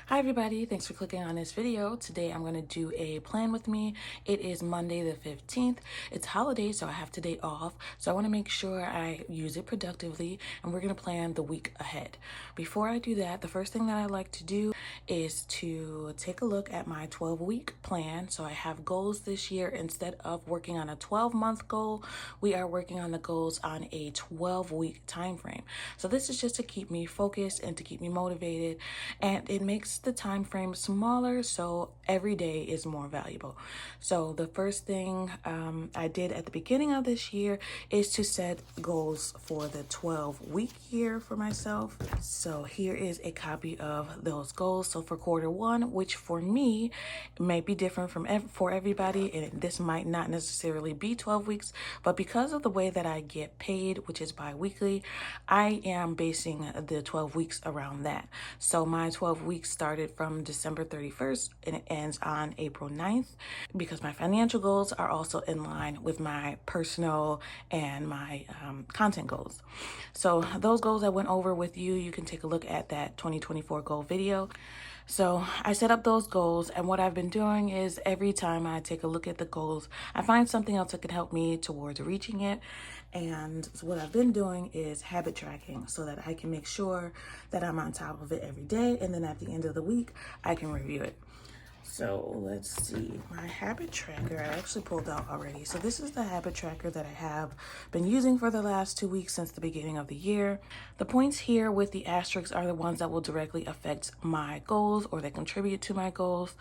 Hi everybody, thanks for clicking on this video. Today I'm going to do a plan with me. It is Monday the 15th. It's holiday, so I have today off. So I want to make sure I use it productively, and we're going to plan the week ahead. Before I do that, the first thing that I like to do is to take a look at my 12-week plan. So I have goals this year. Instead of working on a 12-month goal, we are working on the goals on a 12-week time frame. So this is just to keep me focused and to keep me motivated, and it makes the time frame smaller, so every day is more valuable. So the first thing I did at the beginning of this year is to set goals for the 12-week year for myself. So here is a copy of those goals. So for quarter one, which for me may be different for everybody, and this might not necessarily be 12 weeks, but because of the way that I get paid, which is bi-weekly, I am basing the 12 weeks around that. So my 12 weeks started from December 31st and it ends on April 9th, because my financial goals are also in line with my personal and my content goals. So those goals I went over with you, you can take a look at that 2024 goal video. So I set up those goals, and what I've been doing is every time I take a look at the goals, I find something else that can help me towards reaching it. And so what I've been doing is habit tracking so that I can make sure that I'm on top of it every day, and then at the end of the week, I can review it. So let's see, my habit tracker I actually pulled out already. So this is the habit tracker that I have been using for the last 2 weeks since the beginning of the year. The points here with the asterisks are the ones that will directly affect my goals or that contribute to my goals.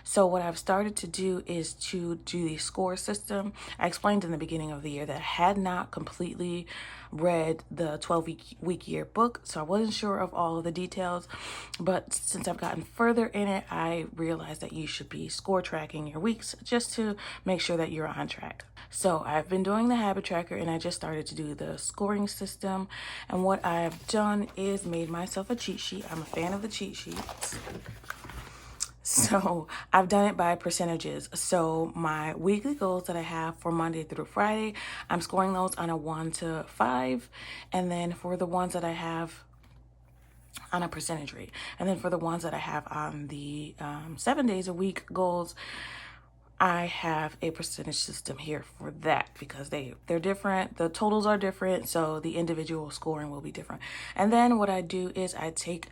So what I've started to do is to do the score system. I explained in the beginning of the year that I had not completely read the 12-week year book, so I wasn't sure of all of the details, but since I've gotten further in it, I realized that you should be score tracking your weeks just to make sure that you're on track. So I've been doing the habit tracker, and I just started to do the scoring system, and what I've done is made myself a cheat sheet. I'm a fan of the cheat sheets. So I've done it by percentages. So my weekly goals that I have for Monday through Friday, I'm scoring those on a 1 to 5. And then for the ones that I have on a percentage rate, and then for the ones that I have on the 7 days a week goals, I have a percentage system here for that, because they're different. The totals are different, so the individual scoring will be different. And then what I do is I take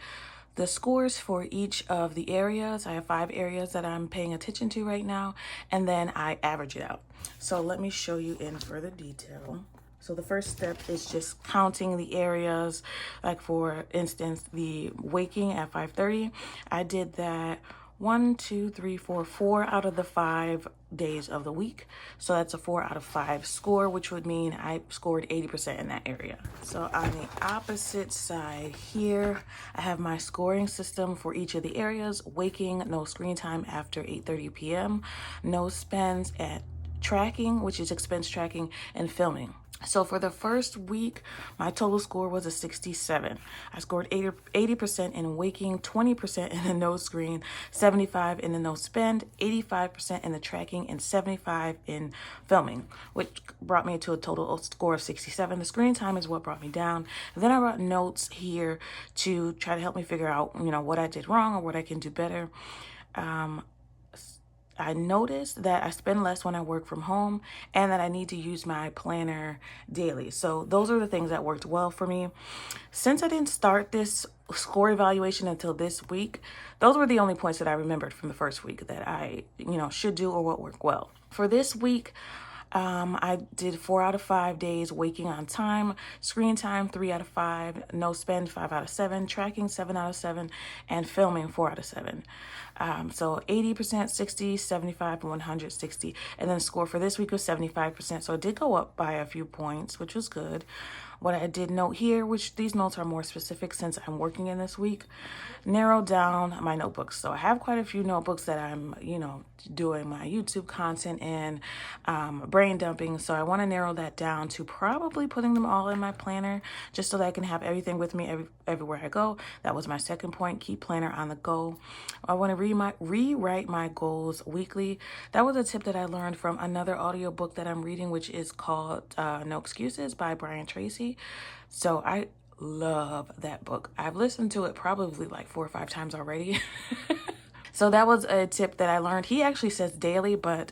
the scores for each of the areas. I have 5 areas that I'm paying attention to right now, and then I average it out. So let me show you in further detail. So the first step is just counting the areas. Like for instance, the waking at 5:30, I did that 4 out of the 5 days of the week. So that's a 4 out of 5 score, which would mean I scored 80% in that area. So on the opposite side here, I have my scoring system for each of the areas. Waking, no screen time after 8:30 p.m. No spends at tracking, which is expense tracking, and filming. So for the first week, my total score was a 67. I scored 80% in waking, 20% in the no screen, 75 in the no spend, 85% in the tracking, and 75 in filming, which brought me to a total score of 67. The screen time is what brought me down. And then I wrote notes here to try to help me figure out, what I did wrong or what I can do better. I noticed that I spend less when I work from home, and that I need to use my planner daily. So those are the things that worked well for me. Since I didn't start this score evaluation until this week, those were the only points that I remembered from the first week that I, should do or what worked well. For this week, I did 4 out of 5 days waking on time, screen time 3 out of 5, no spend 5 out of 7, tracking 7 out of 7, and filming 4 out of 7. So 80%, 60, 75, 160. And then the score for this week was 75%. So it did go up by a few points, which was good. What I did note here, which these notes are more specific since I'm working in this week, narrow down my notebooks. So I have quite a few notebooks that I'm, doing my YouTube content in, brain dumping. So I want to narrow that down to probably putting them all in my planner, just so that I can have everything with me everywhere I go. That was my second point, keep planner on the go. I want to rewrite my goals weekly. That was a tip that I learned from another audiobook that I'm reading, which is called No Excuses by Brian Tracy. So I love that book. I've listened to it probably like 4 or 5 times already. So that was a tip that I learned. He actually says daily, but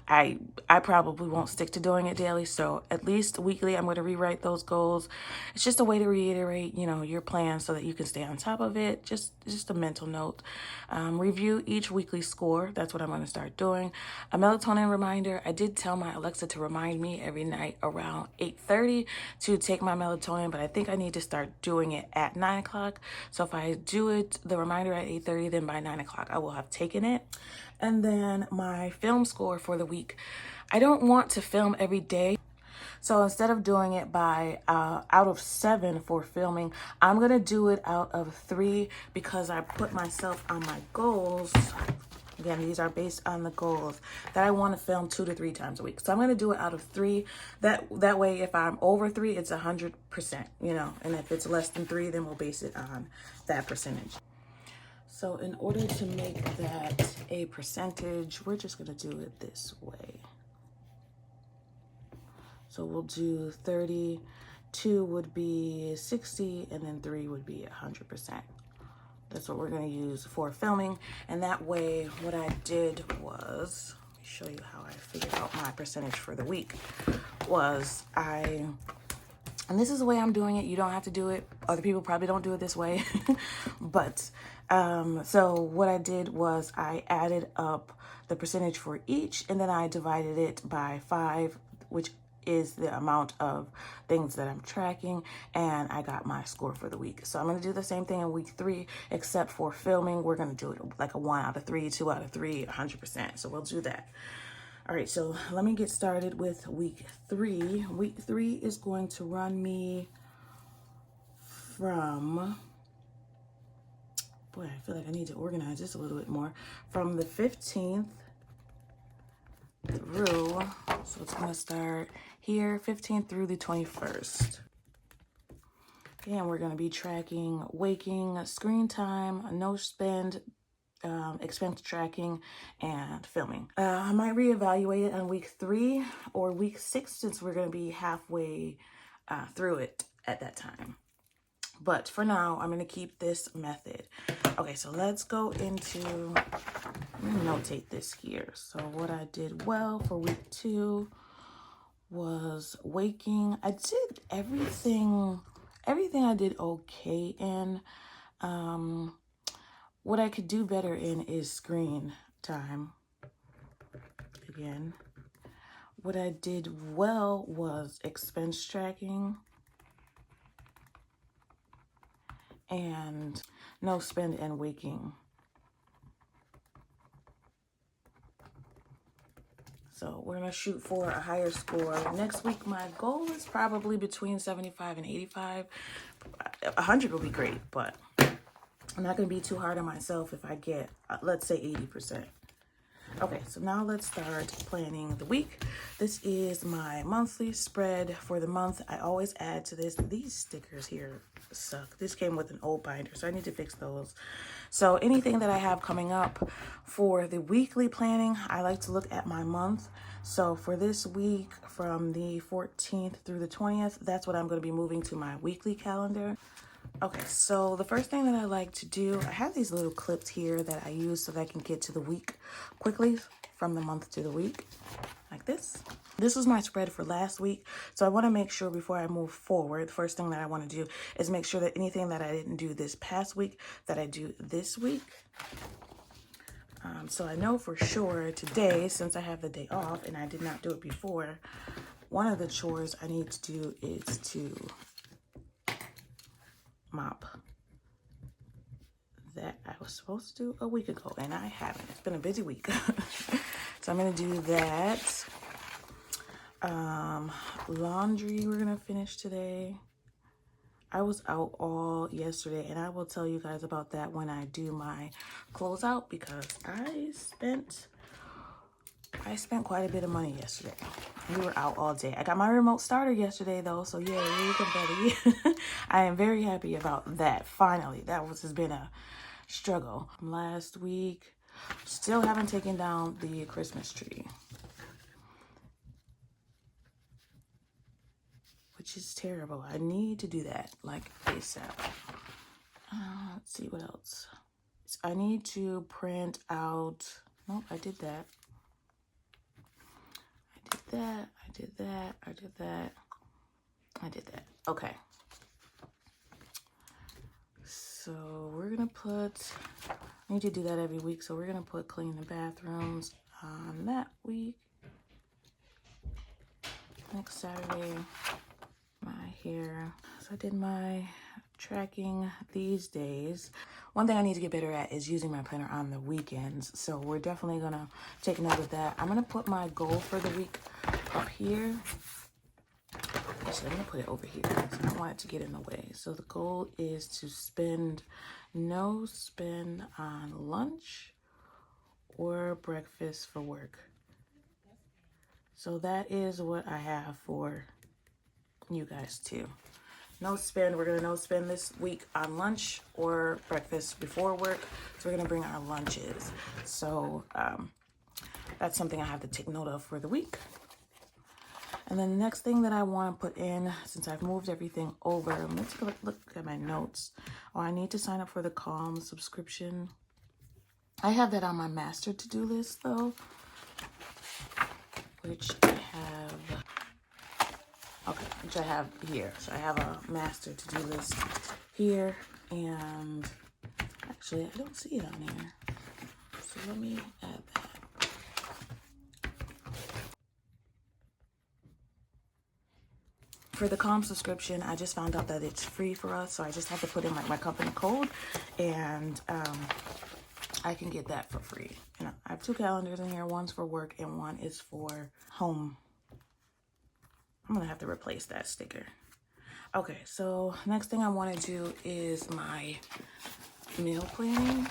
I probably won't stick to doing it daily. So at least weekly, I'm going to rewrite those goals. It's just a way to reiterate, you know, your plan so that you can stay on top of it. Just a mental note. Review each weekly score. That's what I'm going to start doing. A melatonin reminder. I did tell my Alexa to remind me every night around 8:30 to take my melatonin, but I think I need to start doing it at 9 o'clock. So if I do it, the reminder at 8:30, then by 9 o'clock, I will have taken it. And then my film score for the week. I don't want to film every day. So instead of doing it by out of 7 for filming, I'm going to do it out of 3 because I put myself on my goals. Again, these are based on the goals that I want to film 2 to 3 times a week. So I'm going to do it out of 3. That way, if I'm over 3, it's 100%, you know, and if it's less than 3, then we'll base it on that percentage. So in order to make that a percentage, we're just going to do it this way. So we'll do 30, 2 would be 60, and then 3 would be 100%. That's what we're going to use for filming. And that way, what I did was, let me show you how I figured out my percentage for the week, was and this is the way I'm doing it. You don't have to do it. Other people probably don't do it this way. But so what I did was I added up the percentage for each, and then I divided it by 5, which is the amount of things that I'm tracking, and I got my score for the week. So I'm going to do the same thing in week 3, except for filming. We're going to do it like a 1 out of 3, 2 out of 3, 100%. So we'll do that. All right, so let me get started with week 3. Week 3 is going to run me from, boy, I feel like I need to organize this a little bit more, from the 15th through, so it's going to start here, 15th through the 21st. And we're going to be tracking waking, screen time, no spend, expense tracking, and filming. I might reevaluate it on week 3 or week 6 since we're going to be halfway through it at that time. But for now, I'm going to keep this method. Okay, so let's go into, let me notate this here. So what I did well for week 2 was waking. I did everything I did okay in. What I could do better in is screen time. Again, what I did well was expense tracking and no spend and waking. So we're going to shoot for a higher score. Next week, my goal is probably between 75 and 85. 100 will be great, but I'm not going to be too hard on myself if I get, let's say, 80%. Okay, so now let's start planning the week. This is my monthly spread for the month. I always add to this. These stickers here suck. This came with an old binder, so I need to fix those. So anything that I have coming up for the weekly planning, I like to look at my month. So for this week, from the 14th through the 20th, that's what I'm going to be moving to my weekly calendar. Okay, so the first thing that I like to do, I have these little clips here that I use so that I can get to the week quickly from the month to the week, like this. This was my spread for last week, so I want to make sure before I move forward, the first thing that I want to do is make sure that anything that I didn't do this past week, that I do this week. So I know for sure today, since I have the day off and I did not do it before, one of the chores I need to do is to mop that I was supposed to do a week ago, and I haven't. It's been a busy week. So I'm going to do that. Laundry we're going to finish today. I was out all yesterday, and I will tell you guys about that when I do my closeout, because I spent quite a bit of money yesterday. We were out all day. I got my remote starter yesterday, though, so yay, confetti. I am very happy about that. Finally, has been a struggle. Last week, still haven't taken down the Christmas tree, which is terrible. I need to do that like ASAP. Let's see what else. I need to print out. Nope, I did that. I did that. Okay. So we're gonna put, I need to do that every week. So we're gonna put clean the bathrooms on that week. Next Saturday, my hair. So I did my tracking these days. One thing I need to get better at is using my planner on the weekends. So we're definitely gonna take note of that. I'm gonna put my goal for the week up here. Actually, I'm gonna put it over here because I don't want it to get in the way. So the goal is to no spend on lunch or breakfast for work. So that is what I have for you guys too. No spend. We're gonna no spend this week on lunch or breakfast before work. So we're gonna bring our lunches. So that's something I have to take note of for the week. And then the next thing that I want to put in, since I've moved everything over, let's go look at my notes. Oh, I need to sign up for the Calm subscription. I have that on my master to-do list though, which I have here. So I have a master to-do list here, and actually I don't see it on here. So let me add that. For the Calm subscription, I just found out that it's free for us, so I just have to put in like my company code, and I can get that for free. And I have 2 calendars in here. One's for work and one is for home. I'm gonna have to replace that sticker. Okay, so next thing I want to do is my meal planning.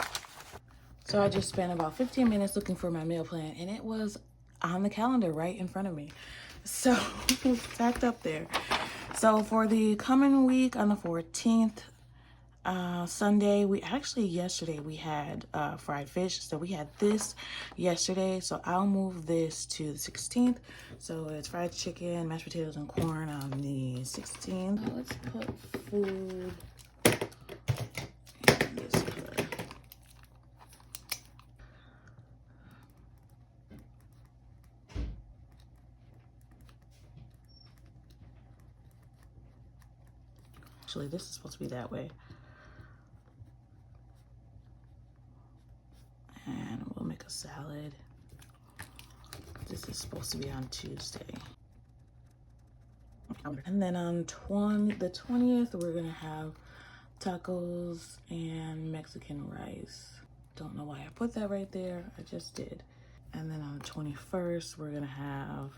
So I just spent about 15 minutes looking for my meal plan, and it was on the calendar right in front of me. So it's tacked up there. So for the coming week on the 14th, Sunday, yesterday we had fried fish. So we had this yesterday. So I'll move this to the 16th. So it's fried chicken, mashed potatoes, and corn on the 16th. Now let's put food in this color. Actually, this is supposed to be that way. And we'll make a salad. This is supposed to be on Tuesday. And then on the 20th, we're gonna have tacos and Mexican rice. Don't know why I put that right there. I just did. And then on the 21st, we're gonna have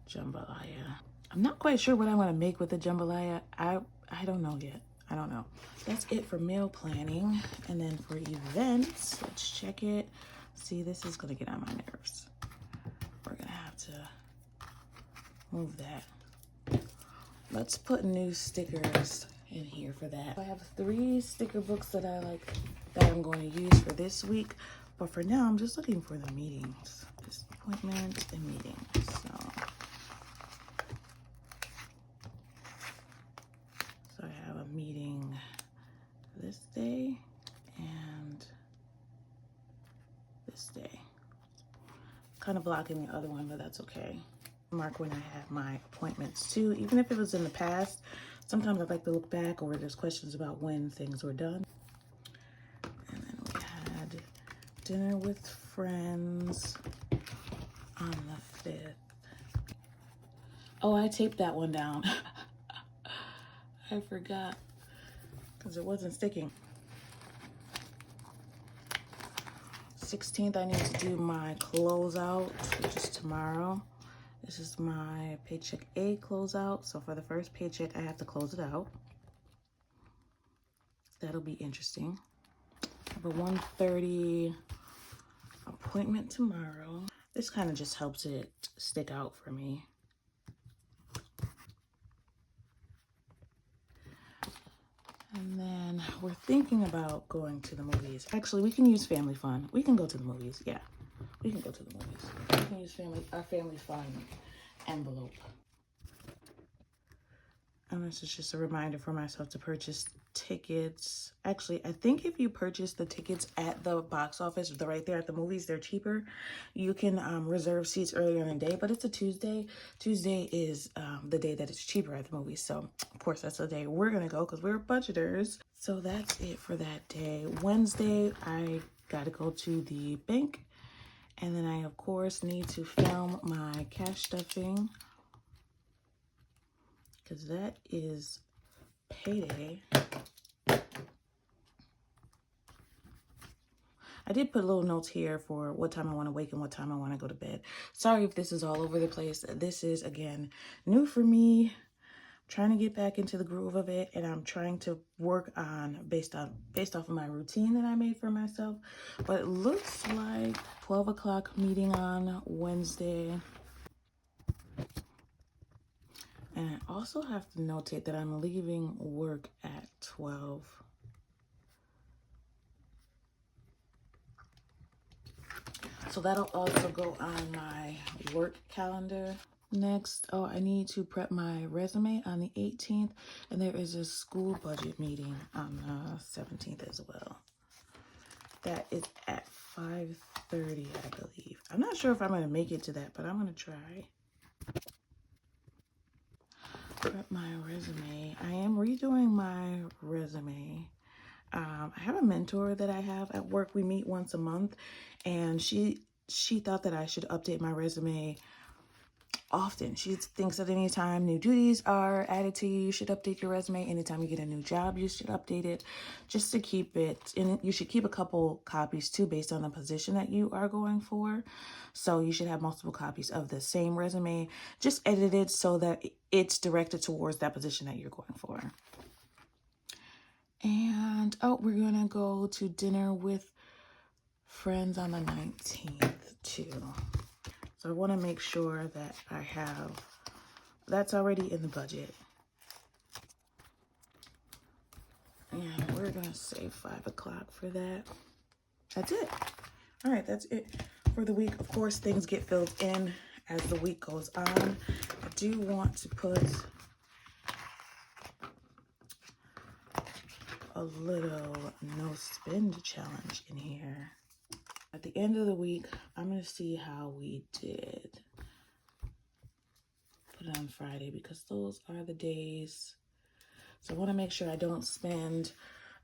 jambalaya. I'm not quite sure what I'm gonna make with the jambalaya. I don't know yet. I don't know. That's it for meal planning. And then for events, let's check it. See, this is gonna get on my nerves. We're gonna have to move that. Let's put new stickers in here for that. I have 3 sticker books that I like that I'm going to use for this week. But for now, I'm just looking for the meetings. Just appointment and meetings. So I have a meeting this day and this day. Kind of blocking the other one, but that's okay. Mark when I have my appointments too, even if it was in the past. Sometimes I like to look back, or there's questions about when things were done. And then we had dinner with friends on the 5th. Oh, I taped that one down. I forgot because it wasn't sticking. 16th, I need to do my closeout, which is tomorrow. This is my paycheck A closeout. So for the first paycheck, I have to close it out. That'll be interesting. I have a 1:30 appointment tomorrow. This kind of just helps it stick out for me. And then we're thinking about going to the movies. Actually, we can use family fun. We can go to the movies. Yeah, we can go to the movies. We can use our family fun envelope. And this is just a reminder for myself to purchase tickets. Actually, I think if you purchase the tickets at the box office, they're right there at the movies, they're cheaper. You can reserve seats earlier in the day, but it's a Tuesday. Tuesday is the day that it's cheaper at the movies. So, of course, that's the day we're going to go because we're budgeters. So that's it for that day. Wednesday, I got to go to the bank. And then I, of course, need to film my cash stuffing, because that is payday. I did put little notes here for what time I want to wake and what time I want to go to bed. Sorry if this is all over the place. This is, again, new for me. I'm trying to get back into the groove of it, and I'm trying to work on based off of my routine that I made for myself. But it looks like 12 o'clock meeting on Wednesday. And I also have to notate that I'm leaving work at 12. So that'll also go on my work calendar. Next, I need to prep my resume on the 18th. And there is a school budget meeting on the 17th as well. That is at 5:30, I believe. I'm not sure if I'm going to make it to that, but I'm going to try. Prep my resume. I am redoing my resume. I have a mentor that I have at work. We meet once a month, and she thought that I should update my resume often. She thinks that anytime new duties are added to you, you should update your resume. Anytime you get a new job, you should update it, just to keep it. And you should keep a couple copies too, based on the position that you are going for. So you should have multiple copies of the same resume, just edited so that it's directed towards that position that you're going for. And we're gonna go to dinner with friends on the 19th too. So I want to make sure that I have that's already in the budget. And we're gonna say 5 o'clock for that. That's it. All right, that's it for the week. Of course, things get filled in as the week goes on. I do want to put a little no spend challenge in here. At the end of the week, I'm going to see how we did. Put it on Friday because those are the days. So I want to make sure I don't spend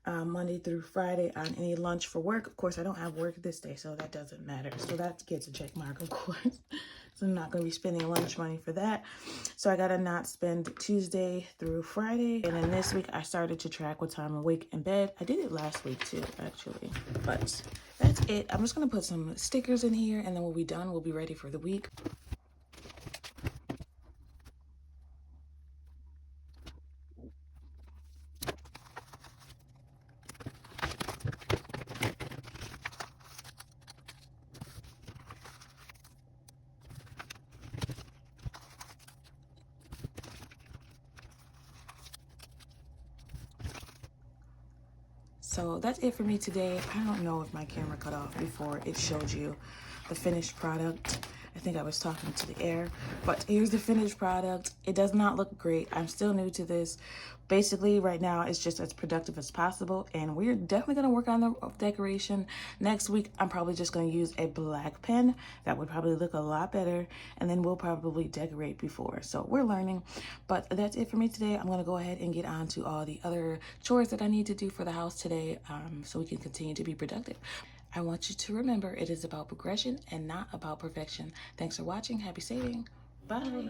Monday through Friday on any lunch for work. Of course, I don't have work this day, so that doesn't matter. So that gets a check mark, of course. So I'm not going to be spending lunch money for that. So I got to not spend Tuesday through Friday. And then this week, I started to track what time I'm awake in bed. I did it last week too, actually. But that's it. I'm just going to put some stickers in here, and then we'll be done. We'll be ready for the week. So that's it for me today. I don't know if my camera cut off before it showed you the finished product. I think I was talking to the air, but here's the finished product. It does not look great. I'm still new to this. Basically, right now, it's just as productive as possible, and we're definitely going to work on the decoration. Next week, I'm probably just going to use a black pen. That would probably look a lot better, and then we'll probably decorate before. So we're learning, but that's it for me today. I'm going to go ahead and get on to all the other chores that I need to do for the house today, so we can continue to be productive. I want you to remember it is about progression and not about perfection. Thanks for watching. Happy saving. Bye.